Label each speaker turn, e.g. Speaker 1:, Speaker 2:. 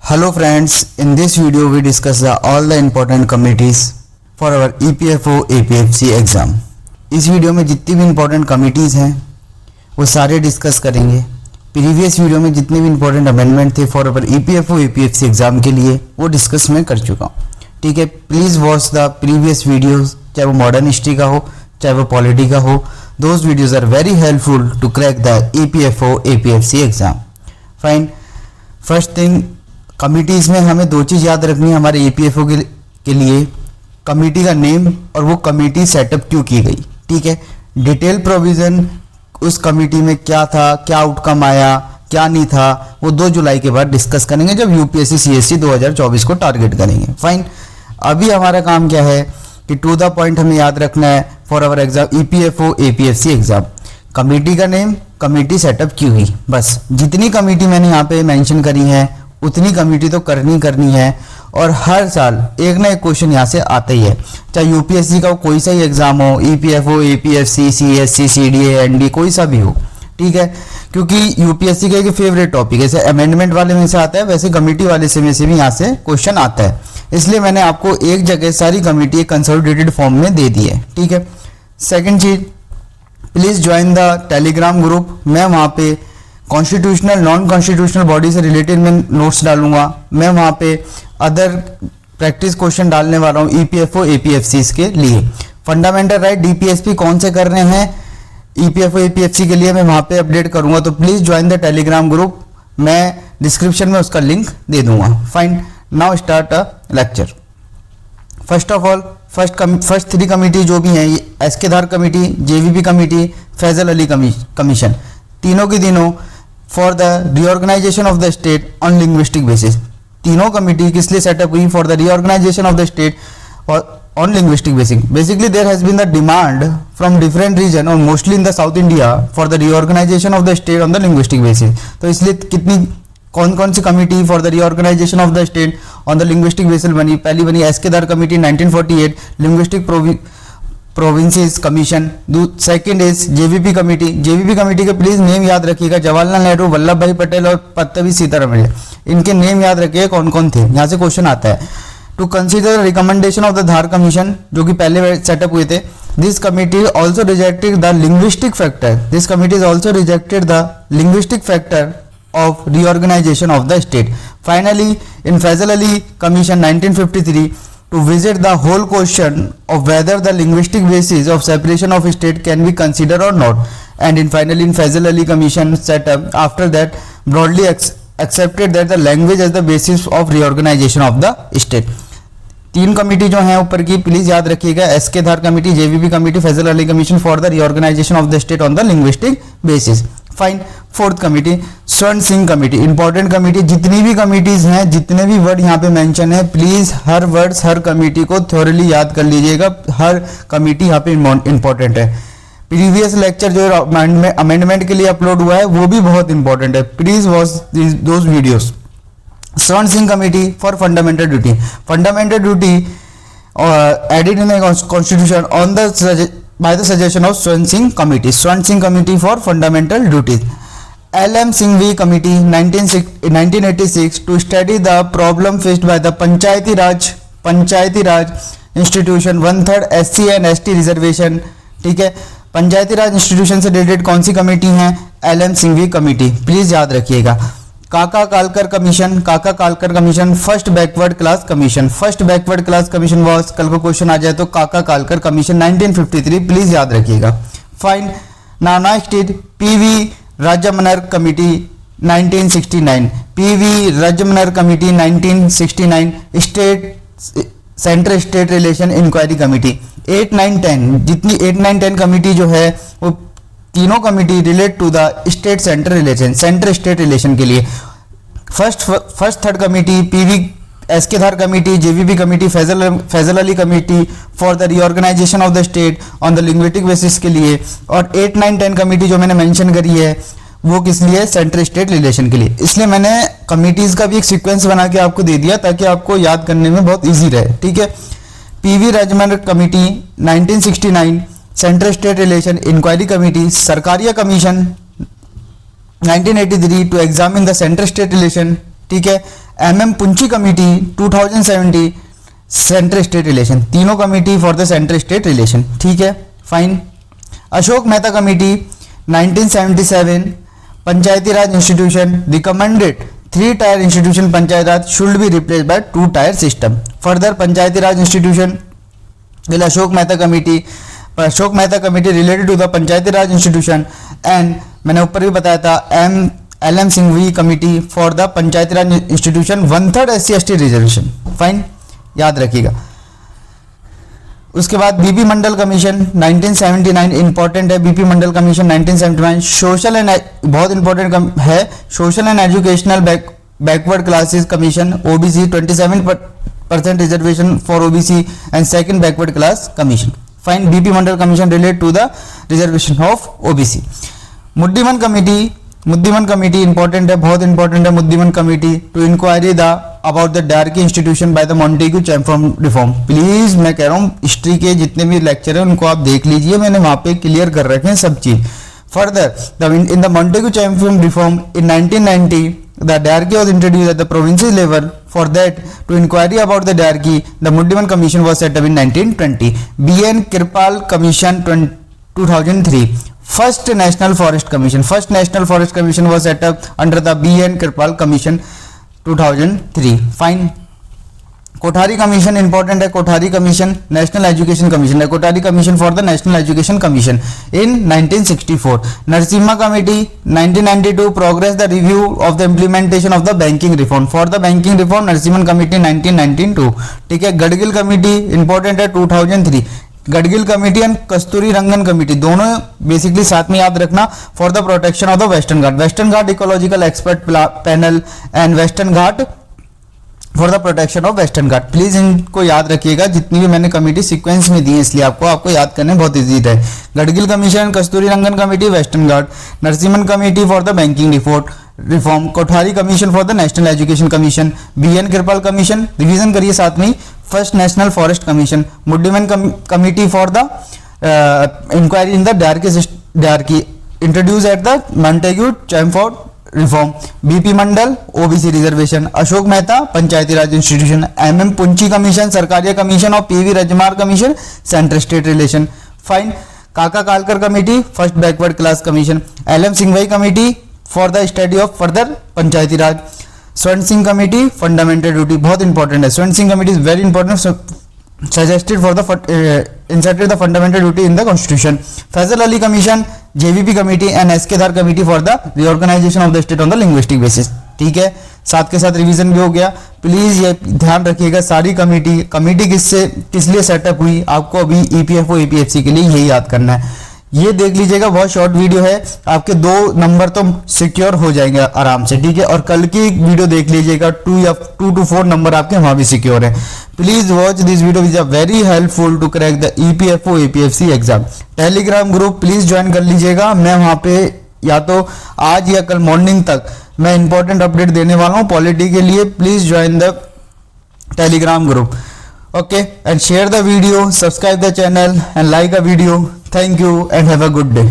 Speaker 1: Hello friends, in this video we discuss all the important committees for our EPFO APFC exam. इस video में जितनी भी important committees हैं वो सारे डिस्कस करेंगे. प्रीवियस वीडियो में जितने भी इम्पोर्टेंट अमेंडमेंट थे for our EPFO APFC exam के लिए वो डिस्कस मैं कर चुका हूँ. ठीक है, please watch the previous videos, चाहे वो मॉडर्न हिस्ट्री का हो चाहे वो पॉलिटी का हो. Those videos are very helpful to crack the EPFO APFC exam. Fine. First thing, committees में हमें दो चीज़ याद रखनी है हमारे EPFO के लिए. कमेटी का नेम और वो कमेटी सेटअप क्यों की गई. ठीक है, डिटेल प्रोविज़न उस कमेटी में क्या था, क्या आउटकम आया, क्या नहीं था, वो 2 जुलाई के बाद डिस्कस करेंगे जब UPSC CSC 2024 को टारगेट करेंगे. फाइन. अभी हमारा काम क्या है कि टू द पॉइंट हमें याद रखना है for our exam EPFO APFC exam. Committee का नेम, कमेटी सेटअप क्यों हुई, बस. जितनी कमेटी मैंने यहाँ पे मेंशन करी है उतनी कमेटी तो करनी है और हर साल एक ना एक क्वेश्चन यहाँ से आता ही है, चाहे UPSC का कोई सा ही एग्जाम हो, EPFO APFC CSC CDA ND कोई सा भी हो. ठीक है, क्योंकि UPSC का एक फेवरेट टॉपिक है. जैसे अमेंडमेंट वाले में से आता है वैसे कमेटी वाले से में से भी यहाँ से क्वेश्चन आता है. इसलिए मैंने आपको एक जगह सारी कमेटी कंसोलिडेटेड फॉर्म में दे दी है. ठीक है. सेकेंड चीज, please join the Telegram group. मैं वहाँ पे कॉन्स्टिट्यूशनल नॉन कॉन्स्टिट्यूशनल बॉडी से रिलेटेड मैं नोट्स डालूंगा. मैं वहाँ पे अदर प्रैक्टिस क्वेश्चन डालने वाला हूँ EPFO APFC के लिए. फंडामेंटल राइट DPSP कौन से कर रहे हैं EPFO APFC के लिए मैं वहाँ पे अपडेट करूँगा. तो please join the Telegram group. मैं डिस्क्रिप्शन में उसका लिंक दे दूंगा. Fine. Now start a lecture. First of all first 3 committee जो भी हैं, SK Dhar committee, JVP committee, Faizal Ali commission, तीनों की तीनों for the reorganisation of the state on linguistic basis. तीनों कमेटी किस लिए सेटअप हुई? For the reorganisation of the state on linguistic basis. Basically there has been the demand from different region और mostly in the south India for the reorganisation of the state on the linguistic basis. तो इसलिए कौन कौन सी committee for the reorganisation of the state on the linguistic basis बनी? पहली बनी SK Dhar committee 1948 linguistic provinces commission. Second is JVP committee. JVP committee के please name याद रखिएगा, जवाहरलाल नेहरू, वल्लभ भाई पटेल और पत्तवी सीतारमण. इनके नेम याद रखिए कौन कौन थे, यहाँ से क्वेश्चन आता है. To consider recommendation of the Dhar commission जो कि पहले सेटअप हुए थे. This committee also rejected the linguistic factor. This committee is also rejected the linguistic factor of reorganization of the state. Finally, in Faisal Ali Commission 1953 to visit the whole question of whether the linguistic basis of separation of state can be considered or not. And finally in Faisal Ali Commission set up after that broadly accepted that the language as the basis of reorganization of the state. 3 committee जो हैं ऊपर की please याद रखिएगा, SK Dhar committee, JVP committee, Faizal Ali commission for the reorganisation of the state on the linguistic basis. Fine. Fourth committee Swaran Singh committee. Important committee. जितनी भी committees हैं, जितने भी वर्ड यहाँ पे मेंशन है, please her words her committee को थोरली याद कर लीजिएगा. हर कमेटी यहाँ पे इंपॉर्टेंट है. प्रीवियस लेक्चर जो अमेंडमेंट के लिए अपलोड हुआ है वो भी बहुत इंपॉर्टेंट है. Please watch those videos. Swaran Singh committee for fundamental duty. Fundamental duty added in the constitution on the by the suggestion of Swan Singh Committee. Swan Singh Committee for Fundamental Duties. LM Singhvi Committee 1986 to study the problem faced by the Panchayati Raj Institution 1/3 SC and ST reservation. ठीक है, पंचायती raj institution से related कौन सी committee है? LM Singhvi committee. Please याद रखिएगा. काका Kalkar commission first backward class commission. First backward class commission was, कल को क्वेश्चन आ जाए तो काका कालकर कमीशन 1953 प्लीज याद रखिएगा. फाइन. नाना state PV Rajamannar committee 1969. PV Rajamannar committee 1969. State central state relation inquiry committee 8, 9, 10. जितनी 8, 9, 10 कमेटी जो है वो तीनों committee relate to the state centre relation, centre state relation के लिए. First 3rd committee PV SK Dhar committee, JVP committee, Faizal Ali committee for the reorganisation of the state on the linguistic basis के लिए. और 8, 9, 10 कमेटी जो मैंने मेंशन करी है वो किस लिए? सेंटर स्टेट रिलेशन के लिए. इसलिए मैंने कमिटीज का भी एक सीक्वेंस बना के आपको दे दिया ताकि आपको याद करने में बहुत ईजी रहे. ठीक है. PV Rajamannar committee 1969 central state relation inquiry committee. Sarkaria commission 1983 to examine the central state relation. ठीक है. MM Punchhi committee 2070 central state relation, तीनों committee for the central state relation, ठीक है fine. Ashok Mehta committee 1977 panchayati raj institution recommended 3 tier institution panchayat raj should be replace by 2 tier system. Further panchayati raj institution will Ashok Mehta committee related to the panchayati raj institution and मैंने ऊपर भी बताया था LM Singhvi committee for the panchayati raj institution 1/3 SC/ST reservation, fine याद रखिएगा। उसके बाद बीपी मंडल कमीशन 1979 इंपॉर्टेंट है, BP Mandal commission 1979 social and बहुत इंपॉर्टेंट है, social and educational backward classes commission OBC 27% reservation for OBC and second backward class commission, fine. BP Mandal commission relate to the reservation of OBC। Muddiman committee important है, बहुत important है। Muddiman committee to inquiry the about the diarchy institution by the Montagu Chelmsford reform. Please मैं कह रहा हूँ history के जितने भी लेक्चर हैं उनको आप देख लीजिए, मैंने वहां पे क्लियर कर रखे हैं सब चीज। Further in the Montagu Chelmsford reform in 1990 the diarchy was introduced at the provincial level. For that, to inquiry about the diarchy, the Muddiman Commission was set up in 1920. B.N. Kirpal Commission 2003. First National Forest Commission was set up under the B.N. Kirpal Commission 2003. Fine. Kothari commission important है, Kothari commission national education commission है, Kothari commission for the national education commission in 1964। Narasimham committee 1992 progress the review of the implementation of the banking reform for the banking reform Narasimham committee 1992, ठीक है। Gadgil committee important है 2003। Gadgil committee and Kasturirangan committee दोनों basically साथ में याद रखना for the protection of the Western Ghat ecological expert panel and western Ghat for the protection of western Ghat. Please इनको याद रखिएगा, जितनी भी मैंने कमेटी सीक्वेंस में दी है इसलिए आपको याद करने बहुत इजी है। Gadgil commission, Kasturirangan committee Western Ghat, Narasimham committee for the banking reform, Kothari commission for the national education commission, B.N. Kirpal commission revision करिए साथ में, first national forest commission, Muddiman committee for the inquiry in the diarchy introduce at the Montagu Chelmsford reform, BP Mandal OBC reservation, Ashok Mehta panchayati raj institution, MM Punchhi commission Sarkaria commission और PV Rajamannar commission central state relation, fine. Kaka Kalelkar committee first backward class commission, LM Singhvi committee for the study of further panchayati raj, Swaran Singh committee fundamental duty बहुत important है, Swaran Singh committee is very important suggested for the inserted the fundamental duty in the constitution. Faisal Ali commission, JVP committee and SK Dhar committee for the reorganization of the state on the linguistic basis, ठीक है। साथ के साथ revision भी हो गया। Please ये ध्यान रखिएगा सारी कमेटी किस लिए सेटअप हुई, आपको अभी EPFO APFC के लिए यही याद करना है। ये देख लीजिएगा, बहुत शॉर्ट वीडियो है, आपके 2 नंबर तो सिक्योर हो जाएंगे आराम से, ठीक है। और कल की वीडियो देख लीजिएगा, 2 to 4 नंबर आपके वहां भी सिक्योर है। Please watch this video which are very helpful to crack the EPFO APFC exam. Telegram group please join कर लीजिएगा, मैं वहां पे या तो आज या कल मॉर्निंग तक मैं इंपॉर्टेंट अपडेट देने वाला हूँ पॉलिटी के लिए। Please join the Telegram group, okay, and share the video, subscribe the channel and like a video. Thank you and have a good day.